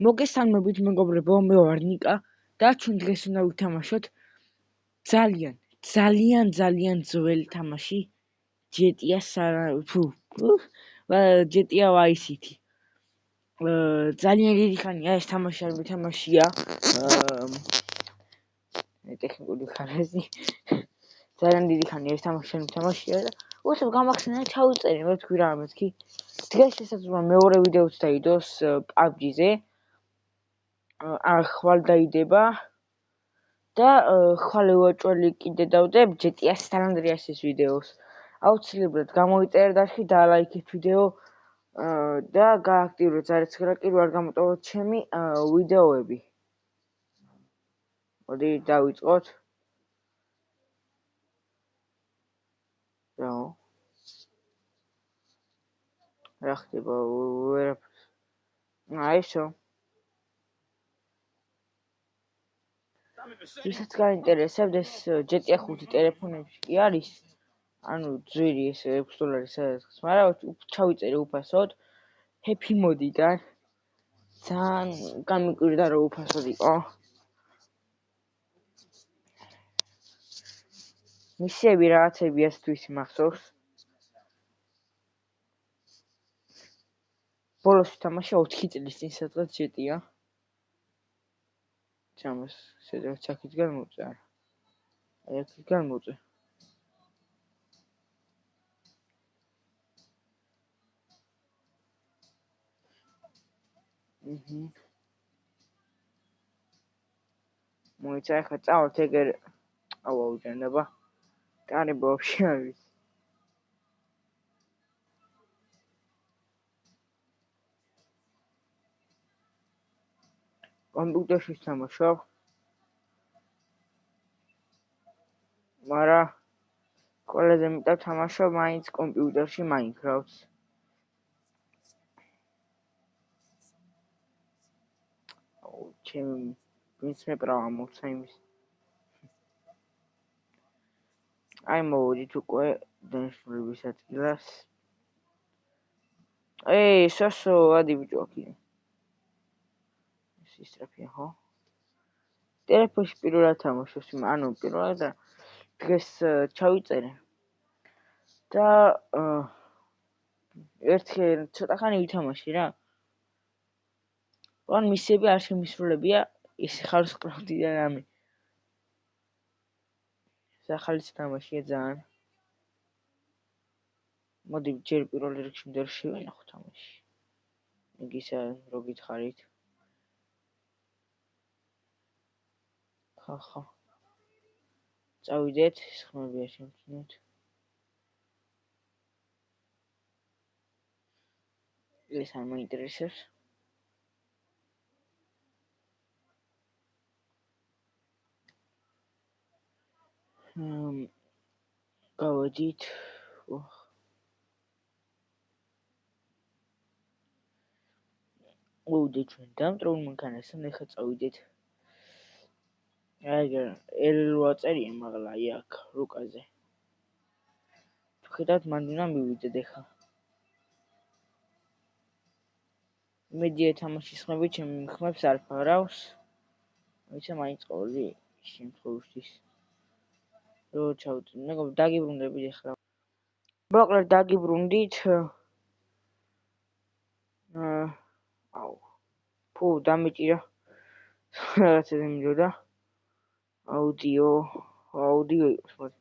მოგესალმებით მეგობრებო, მე ვარ ნიკა და ჩვენ დღეს უნდა ვითამაშოთ ძალიან ძველი თამაში GTA Vice City. ძალიან დიდი ხანია ეს თამაში არ ვითამაშია. ტექნიკური ხარჯი. ძალიან დიდი ხანია ეს თამაში არ ვითამაშია და უცებ გამახსენე ჩავიწერე მე თქვი რა მეთქი. დღეს შესაძლოა მეორე ვიდეოც დაიდოს PUBG-ზე. ხვალ დაიდება და ხვალ ვაჭველი კიდე დავდებ GTA San Andreas-ის ვიდეოს. აუცილებლად გამოიწერეთ არხი და ლაიქეთ ვიდეო და გააქტიურეთ ზარეთ რაკი არ გამოტოვოთ ჩემი ვიდეოები. მოდი დავიწყოთ. რა ხდება ვერაფერს. აიშო. ვისაც გაინტერესებთ ეს GTA 5 ტელეფონებში კი არის. ანუ ძვირი ეს $6 სადაც, მაგრამ ჩავიწერე უფასოდ Happy Mode-დან. ძალიან გამიკვირდა რომ უფასოდ იყო. მისიები რაღაცები ასთვის მახსოვს. ბოლოს ვთამაშე 4 წლის წინ სადღაც GTA. ჩამოს სადღაც აქედან მოწე. აი აქედან მოწე. მოიცა ხა წავალთ ეგერ აუჯანდება. კარი ბავშვი არის. კომპიუტერში თამაშობ. მაგრამ ყველაზე მეტად თამაშობ მაინც კომპიუტერში Minecraft-ს. ჩემი პრინციპი პრავა მოცა იმის. აი მოვიდით უკვე დანიშნულების ადგილას. სოსო ადი ბიჭო აქ. ეს ისტრაფია ხო? ტელეფონში პირველად თამაშობს, ანუ პირველად დღეს ჩავიწერე. და ერთი ცოტა ხანი ვითამაშე რა. ან მისიები არ შემისრულებია, ის ხარს ყრავდი და რამე. ახალი თამაშია ძალიან. მოდი ჯერ პირველ რიგში მდერ შევინახო თამაში. იგისა რო გითხარით. ხა. წავიდეთ, ხმები არ შემჩნევთ. ეს არ მაინტერესებს. გავედით. უდე ჩვენ დამტრულ მანქანასთან ეხა წავიდეთ. აგერ ელვა წერია მაგლა აი აქ რუკაზე. ხედავთ მანდ უნდა მივიდეთ ეხა. მედია თამაშის ხმები ჩემი ხმებს არ ფარავს. ვიცი მაინც ყოველი შემთხვევაში რო ჩავწერ. მეგობრებო დაგიბრუნდებით ეხლა. მოკლედ დაგიბრუნდით. ფუ დამეჭირა. რაღაცა მიმდოდა. აუდიო იყოს მოდი.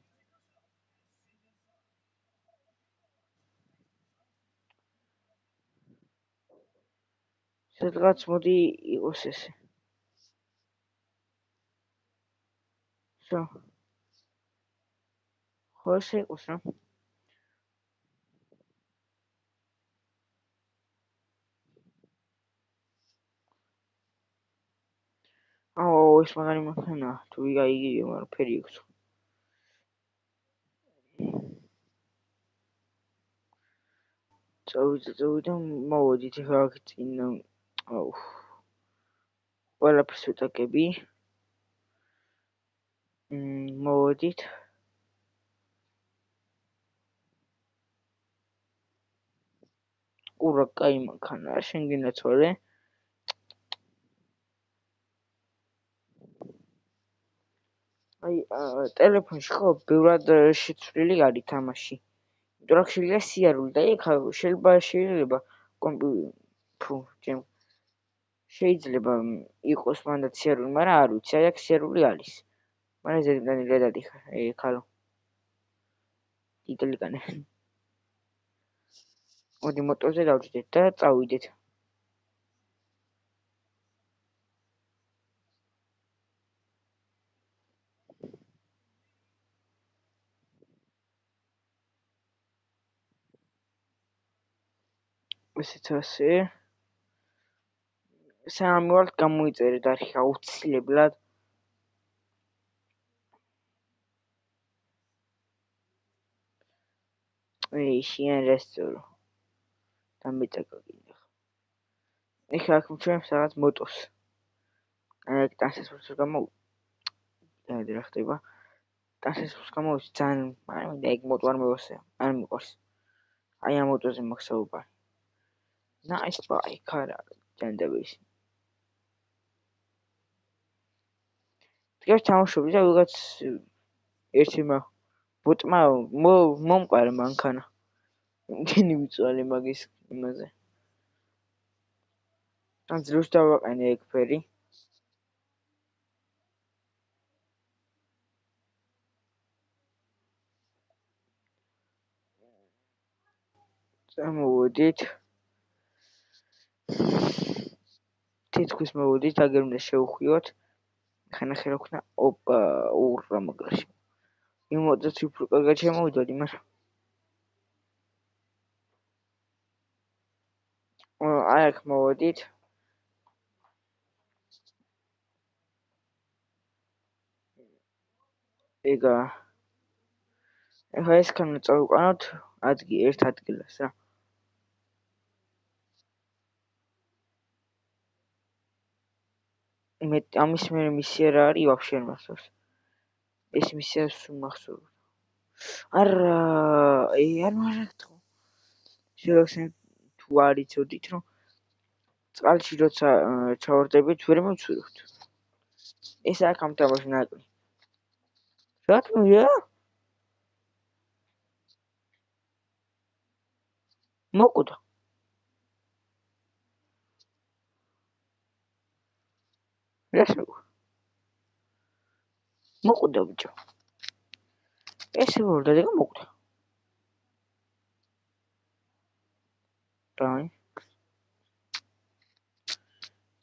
სადღაც მოდი იყოს ესე. ხო. ხო ესე იყოს რა. ეს მაგარი მანქანა თუ იგივე მაგრამ ფერი აქვს. წავიდა მოვედით ეხლა აქ წინ ყველაფერს ვიტაკები. მოვედით. ურა კაი მანქანა შენ გინაცვალე. აი ტელეფონში ხო ბევრად შეცვლილი არის თამაში. იმიტომ რომ შეიძლება სიარული და იქ შეიძლება შეიძლება იყოს მანდაც სიარული, მაგრამ არ ვიცი, აი აქ სიარული არის. მაგრამ ზედმეტად რედად ხალო. იტალიკანე. მოდი მოტორზე დავჯდეთ და წავიდეთ. ესეც ასე. სანამ ვარ გამოიწერეთ არხი აუცილებლად. შენ რესტორ. დამეწაკაგინე. ეხლა აქ ჩვენ რაღაც მოტოს. აი ტანსესურს რა ხდება? ტანსესურს გამოვიცი ძალიან, მაგრამ მინდა ეგ მოტო არ მევასე. არ მიყვარს. აი ამ მოტოზე მაქვს საუბარი. Nice bike, არა, ჯანდაბის. დღეს ჩამოშობდი და ვიღაც ერთმა ბოტმა მომყარა მანქანა. იმდენი ვიწვალე მაგის იმაზე. ან ძროშ დავაყენე ეგ ფერი. წამოვედით. თითქოს მოვედით, აგერ უნდა შევხვიოთ. ხანახე რა ქნა, ოპა, ურა მაგაში. იმოდაც უფრო კარგად შემოვიდოდი, მაგრამ აი აქ მოვედით. ეხლა ეს ქანა წავიყვანოთ ერთ ადგილას რა. მე ამის მე მისია რა არის ვაფშე არ მახსოვს. ეს მისია სულ მახსოვს. არა, არ მარათო. შევახსენ თუ არ იცოდით რომ წყალში როცა ჩავარდებით ვერ მივცურებთ. ეს აქ ამ თამაში ნაკლი. რატომია? მოკვდა. რას მოკვდა ბიჭო. ესე ვარ და მოკვდა. დაი.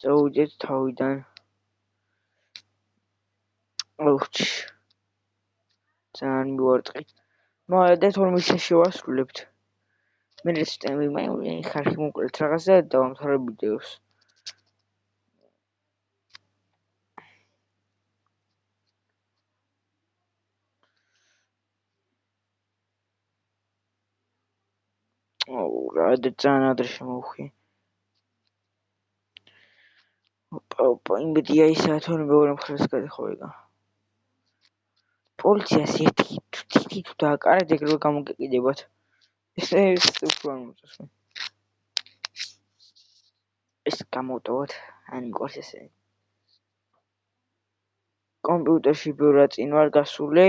წავიდეთ თავიდან. ოუჩ. ძალიან მივარტყი. მოედეთ 12 შევასრულებთ. მე რესტემი მე ხარხი მოკლეთ რაღაცა დავამთავრებ ვიდეოს. რა ძალიან ადრე შემოვხვი. ოპა, იმედია ისაა თორემ მეორე მხარეს გადახოვება. პოლიციას ერთი თითი თუ დააკარეთ ეგრევე გამოგეკიდებათ. ეს უფრო არ მოწესრიგე. ეს გამოვტოვოთ, არ მიყვარს ესე. კომპიუტერში ბევრად წინ ვარ გასული.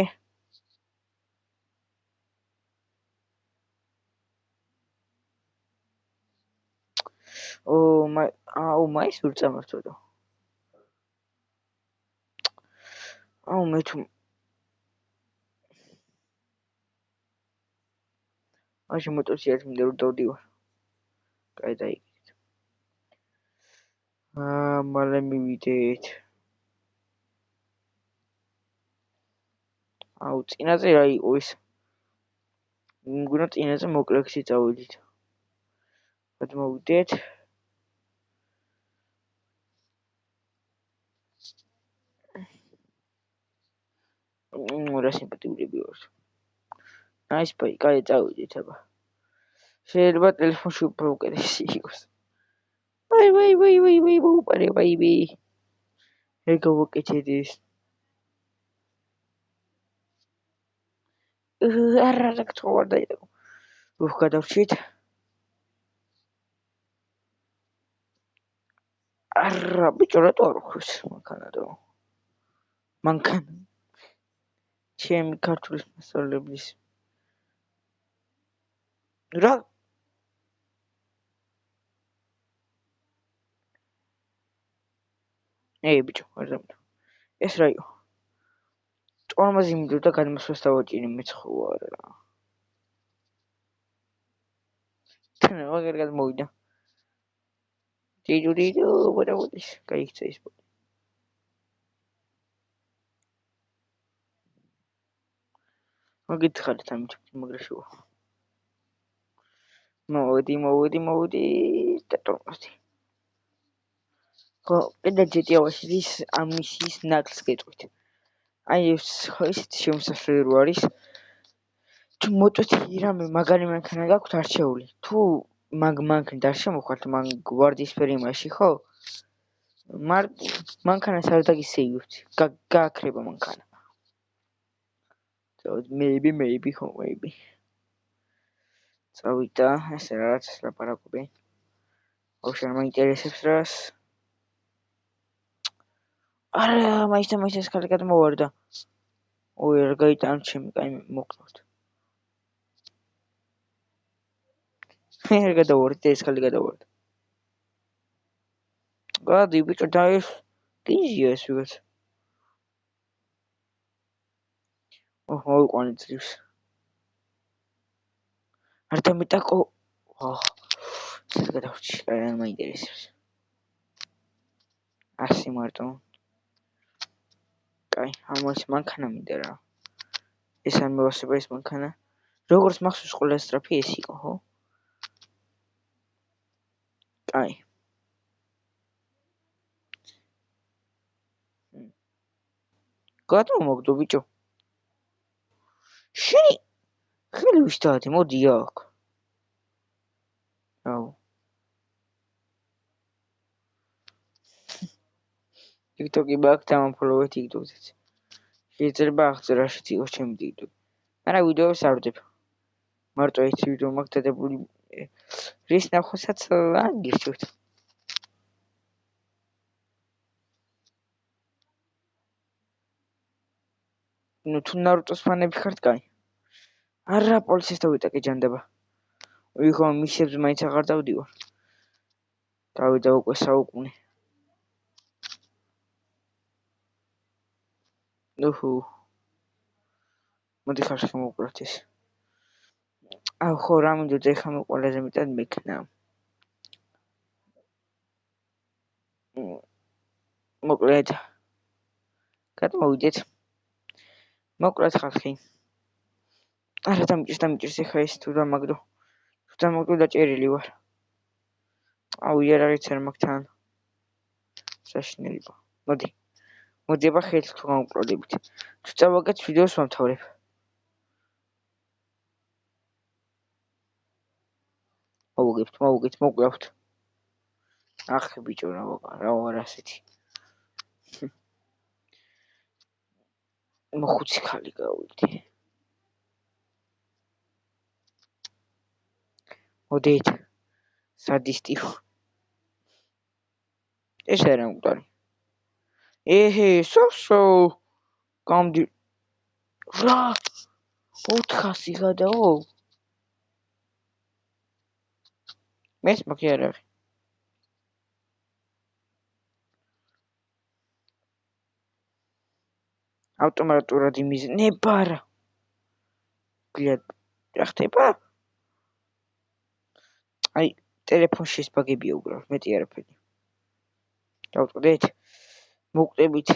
მაის ურწამართო. მე თუ მაშინ მოტოციკლით მინდა რომ დავდივარ. კაი დაიგეთ. მალე მივიდეთ. წინაზე რა იყო ის? მგონა წინაზე მოკლექსი წავედით. ბად მოვიდეთ. რა სიმპათიურები ვარ. Nice bike, კაი წავიდეთ აბა. შეიძლება ტელეფონში უფრო უკეთესი იყოს. ვაი, მოუპარე ვაი. ეგ გავაკეთეთ ის. არა რა ვარ დაიდო. გადავრჩით. არა, ბიჭო, რატო არ ხვის მანქანა. ჩემი ქართულის მასწავლებლის რა ბიჭო არ დამტო ეს რა იყო ტორმაზი მიდოდა გადმოსვას დავაჭირი მეცხოვარა თან ვაგერ გადმოვიდა დიდუდიდუ ვადავოდის გაიქცა ის მოგითხარით ამით მაგრაშოა მოვედი და ტორმაზი ხო კიდე ჯეტიავაში ის ამისის ნაკლს გეტყვით აი ეს ხო ისეთი შემოსასვლელი რო არის თუ მოწვეთ რამე მაგარი მანქანა გაქვთ არჩეული თუ მაგ მანქანით არ შემოხართ მან გვარდისფერი იმაში ხო მანქანას არ დაგისეივებთ გააქრება მანქანა so maybe ხო maybe წავიდა ეს რაღაც ლაპარაკობი ოღონდ მაინტერესებს რას არა მაინც ეს ხალხი გადმოვარდა ой არ გაიტანო ჩემი კაი მოკლავთ არ გადავარდე ეს ხალხი გადავარდა გადი ბიჭო და ეს გიზია ეს ვიღაც მოვიყვანე ძლივს არ დამეტაკო ეს გადავრჩი არ მაინტერესებს ასი მარტო კაი ამას მანქანა მინდა რა ეს არ მევასება ეს მანქანა როგორც მახსოვს ყველა სტრაფი ეს იყო ხო კაი გადმომოგდო ბიჭო შენი ხელი ვიშტადი მოდი აქ აუ TikTok-ი ბაქ დამაფოლოვე TikTok-ით შეიძლება აღწერაში იყოს ჩემი TikTok არა ვიდეოს არ ვდებ მარტო ეს ვიდეო მაქვს დადებული რის ნახოსაც აგირჩევთ ну თუ ნარუტოს ფანები ხართ კაი არა პოლიციას დავიტაკე ჯანდება ვიღო მისებს მაინც აღარ დავდივარ გავიდა უკვე საუკუნე უჰუ მოდი ხარში მოვუყუროთ ეს აუ ხო რა მინდოდა ეხლა მე ყველაზე მეტად მექნა მოკლედ გადმოვიდეთ მოკლედ ხალხი არა დამიჭირს ეხლა ეს თუ დამაგდო დაჭერილი ვარ აუ იარაღიც არ მაქვს თან საშინელება მოდი აბა ხელს თუ გამოვკლოდებით თუ წავაგეთ ვიდეოს ვამთავრებ მოვუგებთ მოკლავთ ახ ბიჭო რა ვარ ასეთი მოხუცი ხალი გავიდი მოდით სადისტი ეს არა მკვდარი ეჰე სოსო გამდი რა 400 გადაო მეს მაგი არ არის ავტომატურად იმიზნება რა რა ხდება აი ტელეფონში ეს ბაგებია უბრალოდ მეტი არაფერი დავწყვდეთ მოკვდებით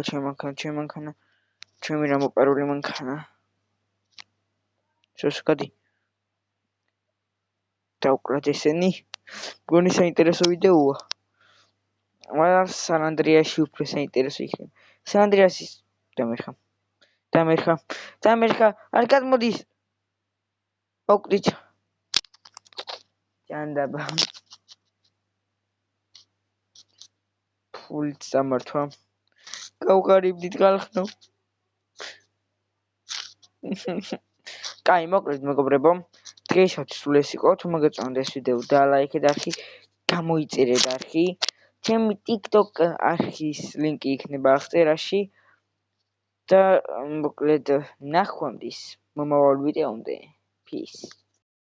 ჩემი მანქანა ჩემი რა მოპარული მანქანა შოშკადი დავკრათ ესენი მგონი საინტერესო ვიდეოა მაგრამ სან ანდრეასში უფრო საინტერესო იქნება სან ანდრეასის დამერხა არ გადმოდის ოკვდით ჯანდაბა ფულით სამართვა გავყარიბდით გალხნო კაი მოკლედ მეგობრებო დღეისათვის სულ ეს იყო თუ მოგეწონათ ეს ვიდეო დალაიქეთ არხი გამოიწერეთ არხი ჩემი TikTok არხის ლინკი იქნება აღწერაში და მოკლედ ნახვამდის მომავალ ვიდეომდე. Peace.